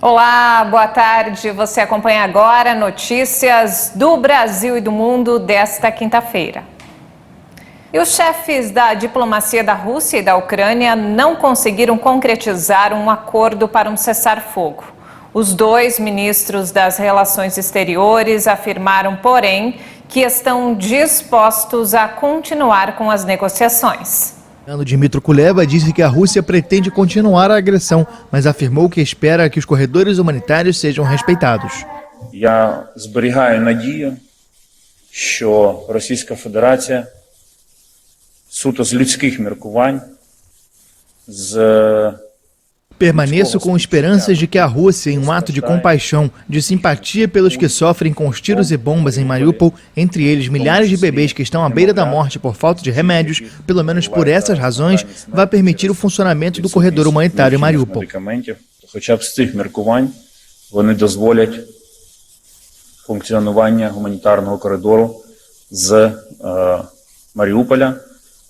Olá, boa tarde. Você acompanha agora notícias do Brasil e do mundo desta quinta-feira. E os chefes da diplomacia da Rússia e da Ucrânia não conseguiram concretizar um acordo para um cessar-fogo. Os dois ministros das Relações Exteriores afirmaram, porém, que estão dispostos a continuar com as negociações. Dmytro Kuleba disse que a Rússia pretende continuar a agressão, mas afirmou que espera que os corredores humanitários sejam respeitados. Я зберігаю надію, що Російська Федерація суто з людських міркувань, Permaneço com esperanças de que a Rússia, em um ato de compaixão, de simpatia pelos que sofrem com os tiros e bombas em Mariupol, entre eles milhares de bebês que estão à beira da morte por falta de remédios, pelo menos por essas razões, vai permitir o funcionamento do corredor humanitário em Mariupol. Хоча б з цих міркувань вони дозволять функціонування гуманітарного коридору з Маріуполя,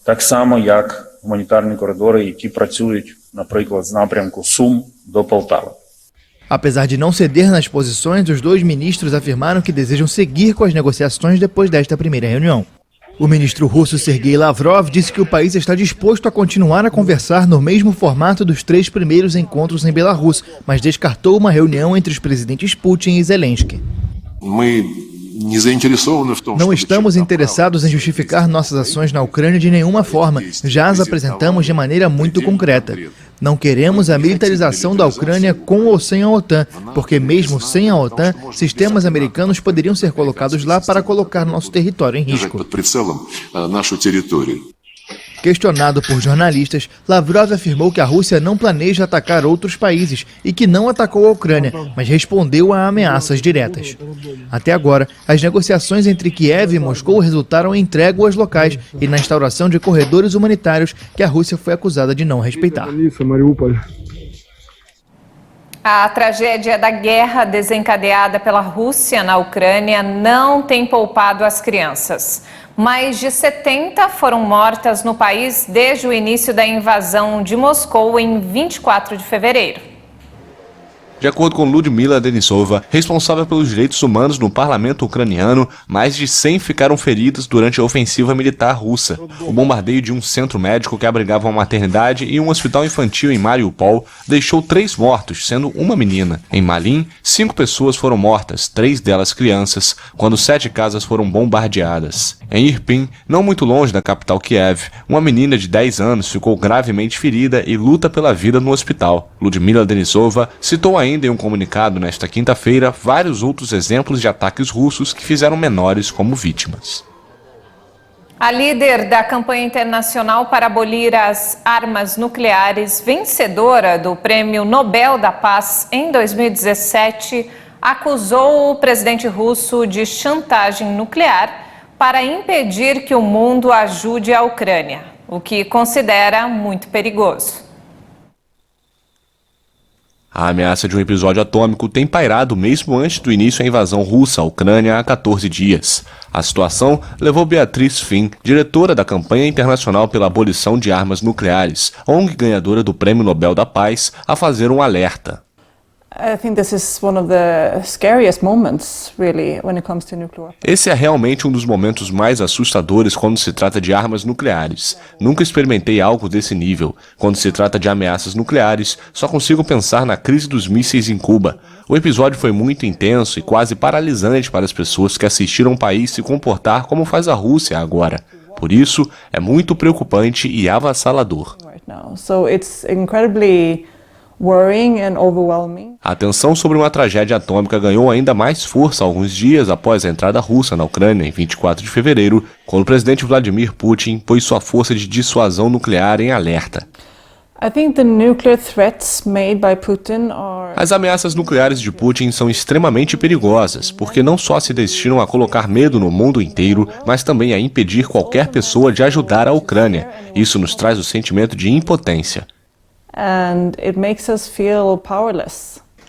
так само як гуманітарні коридори, які працюють, наприклад, з напрямку Сум до Полтави. Apesar de não ceder nas posições, os dois ministros afirmaram que desejam seguir com as negociações depois desta primeira reunião. O ministro russo Sergei Lavrov disse que o país está disposto a continuar a conversar no mesmo formato dos 3 primeiros encontros em Belarus, mas descartou uma reunião entre os presidentes Putin e Zelensky. Não estamos interessados em justificar nossas ações na Ucrânia de nenhuma forma, já as apresentamos de maneira muito concreta. Não queremos a militarização da Ucrânia com ou sem a OTAN, porque mesmo sem a OTAN, sistemas americanos poderiam ser colocados lá para colocar nosso território em risco. Questionado por jornalistas, Lavrov afirmou que a Rússia não planeja atacar outros países e que não atacou a Ucrânia, mas respondeu a ameaças diretas. Até agora, as negociações entre Kiev e Moscou resultaram em tréguas locais e na instauração de corredores humanitários que a Rússia foi acusada de não respeitar. A tragédia da guerra desencadeada pela Rússia na Ucrânia não tem poupado as crianças. Mais de 70 foram mortas no país desde o início da invasão de Moscou em 24 de fevereiro. De acordo com Lyudmila Denisova, responsável pelos direitos humanos no parlamento ucraniano, mais de 100 ficaram feridas durante a ofensiva militar russa. O bombardeio de um centro médico que abrigava uma maternidade e um hospital infantil em Mariupol deixou 3 mortos, sendo uma menina. Em Malin, 5 pessoas foram mortas, 3 delas crianças, quando 7 casas foram bombardeadas. Em Irpin, não muito longe da capital Kiev, uma menina de 10 anos ficou gravemente ferida e luta pela vida no hospital. Lyudmila Denisova citou ainda em um comunicado nesta quinta-feira vários outros exemplos de ataques russos que fizeram menores como vítimas. A líder da campanha internacional para abolir as armas nucleares, vencedora do Prêmio Nobel da Paz em 2017, acusou o presidente russo de chantagem nuclear para impedir que o mundo ajude a Ucrânia, o que considera muito perigoso. A ameaça de um episódio atômico tem pairado mesmo antes do início da invasão russa à Ucrânia há 14 dias. A situação levou Beatriz Finn, diretora da campanha internacional pela abolição de armas nucleares, ONG ganhadora do Prêmio Nobel da Paz, a fazer um alerta. Esse é realmente um dos momentos mais assustadores quando se trata de armas nucleares. Nunca experimentei algo desse nível. Quando se trata de ameaças nucleares, só consigo pensar na crise dos mísseis em Cuba. O episódio foi muito intenso e quase paralisante para as pessoas que assistiram o país se comportar como faz a Rússia agora. Por isso, é muito preocupante e avassalador. A tensão sobre uma tragédia atômica ganhou ainda mais força alguns dias após a entrada russa na Ucrânia em 24 de fevereiro, quando o presidente Vladimir Putin pôs sua força de dissuasão nuclear em alerta. As ameaças nucleares de Putin são extremamente perigosas, porque não só se destinam a colocar medo no mundo inteiro, mas também a impedir qualquer pessoa de ajudar a Ucrânia. Isso nos traz o sentimento de impotência.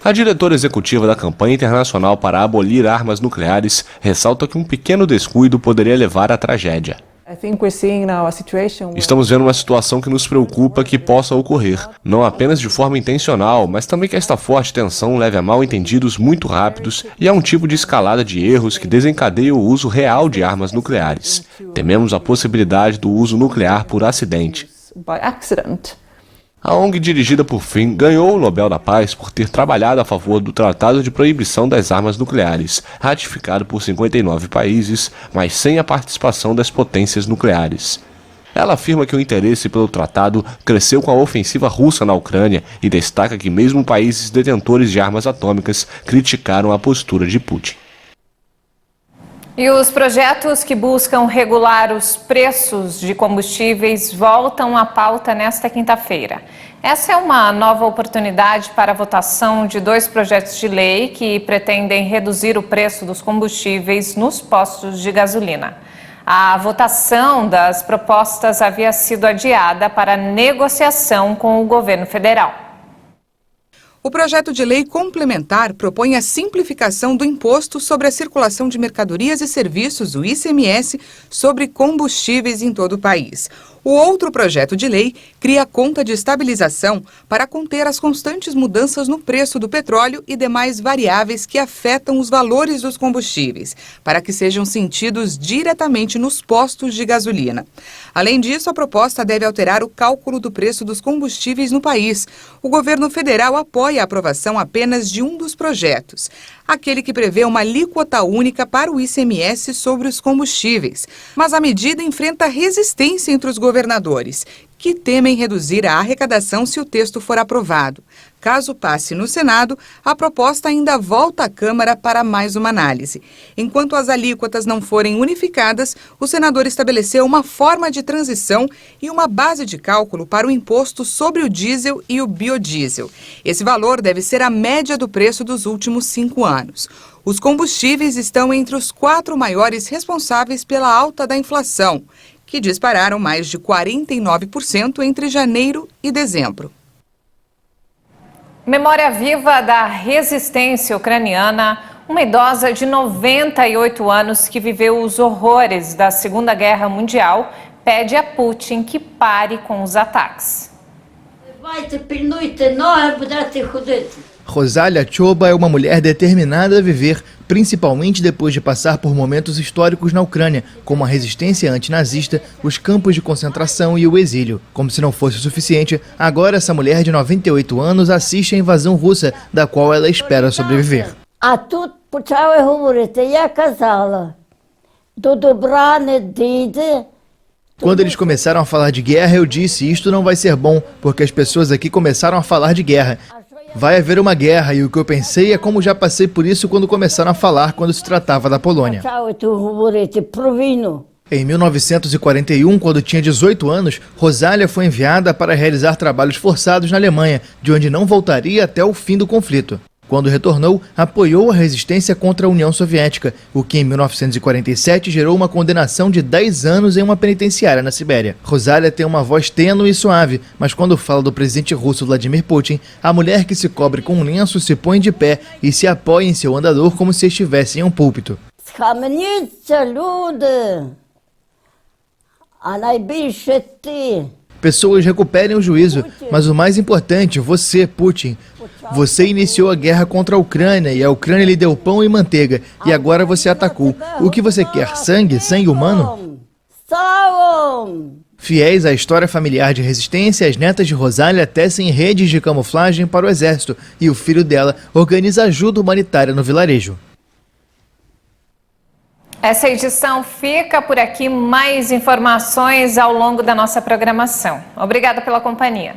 A diretora executiva da campanha internacional para abolir armas nucleares ressalta que um pequeno descuido poderia levar à tragédia. Estamos vendo uma situação que nos preocupa que possa ocorrer, não apenas de forma intencional, mas também que esta forte tensão leve a mal-entendidos muito rápidos e a um tipo de escalada de erros que desencadeia o uso real de armas nucleares. Tememos a possibilidade do uso nuclear por acidente. A ONG dirigida por Finn ganhou o Nobel da Paz por ter trabalhado a favor do Tratado de Proibição das Armas Nucleares, ratificado por 59 países, mas sem a participação das potências nucleares. Ela afirma que o interesse pelo tratado cresceu com a ofensiva russa na Ucrânia e destaca que mesmo países detentores de armas atômicas criticaram a postura de Putin. E os projetos que buscam regular os preços de combustíveis voltam à pauta nesta quinta-feira. Essa é uma nova oportunidade para a votação de 2 projetos de lei que pretendem reduzir o preço dos combustíveis nos postos de gasolina. A votação das propostas havia sido adiada para negociação com o governo federal. O projeto de lei complementar propõe a simplificação do imposto sobre a circulação de mercadorias e serviços, o ICMS, sobre combustíveis em todo o país. O outro projeto de lei cria a conta de estabilização para conter as constantes mudanças no preço do petróleo e demais variáveis que afetam os valores dos combustíveis, para que sejam sentidos diretamente nos postos de gasolina. Além disso, a proposta deve alterar o cálculo do preço dos combustíveis no país. O governo federal apoia a aprovação apenas de um dos projetos, aquele que prevê uma alíquota única para o ICMS sobre os combustíveis. Mas a medida enfrenta resistência entre os governadores, que temem reduzir a arrecadação se o texto for aprovado. Caso passe no Senado, a proposta ainda volta à Câmara para mais uma análise. Enquanto as alíquotas não forem unificadas, o senador estabeleceu uma forma de transição e uma base de cálculo para o imposto sobre o diesel e o biodiesel. Esse valor deve ser a média do preço dos últimos 5 anos. Os combustíveis estão entre os 4 maiores responsáveis pela alta da inflação, que dispararam mais de 49% entre janeiro e dezembro. Memória viva da resistência ucraniana, uma idosa de 98 anos que viveu os horrores da Segunda Guerra Mundial, pede a Putin que pare com os ataques. Rosalia Choba é uma mulher determinada a viver, principalmente depois de passar por momentos históricos na Ucrânia, como a resistência antinazista, os campos de concentração e o exílio. Como se não fosse o suficiente, agora essa mulher de 98 anos assiste à invasão russa, da qual ela espera sobreviver. А тут почали говорити, я казала, до добра не дійде. Quando eles começaram a falar de guerra, eu disse, isto não vai ser bom, porque as pessoas aqui começaram a falar de guerra. Vai haver uma guerra, e o que eu pensei é como já passei por isso quando começaram a falar quando se tratava da Polônia. Почали тут говорити про війну. Em 1941, quando tinha 18 anos, Rosalia foi enviada para realizar trabalhos forçados na Alemanha, de onde não voltaria até o fim do conflito. Quando retornou, apoiou a resistência contra a União Soviética, o que em 1947 gerou uma condenação de 10 anos em uma penitenciária na Sibéria. Rosalia tem uma voz tênue e suave, mas quando fala do presidente russo Vladimir Putin, a mulher que se cobre com um lenço se põe de pé e se apoia em seu andador como se estivesse em um púlpito. Схаменіться, люди, а найбільше ти. Pessoas recuperem o juízo, mas o mais importante, você, Putin. Você iniciou a guerra contra a Ucrânia e a Ucrânia lhe deu pão e manteiga. E agora você atacou. O que você quer? Sangue? Sangue humano? Fiéis à história familiar de resistência, as netas de Rosalia tecem redes de camuflagem para o exército e o filho dela organiza ajuda humanitária no vilarejo. Essa edição fica por aqui. Mais informações ao longo da nossa programação. Obrigada pela companhia.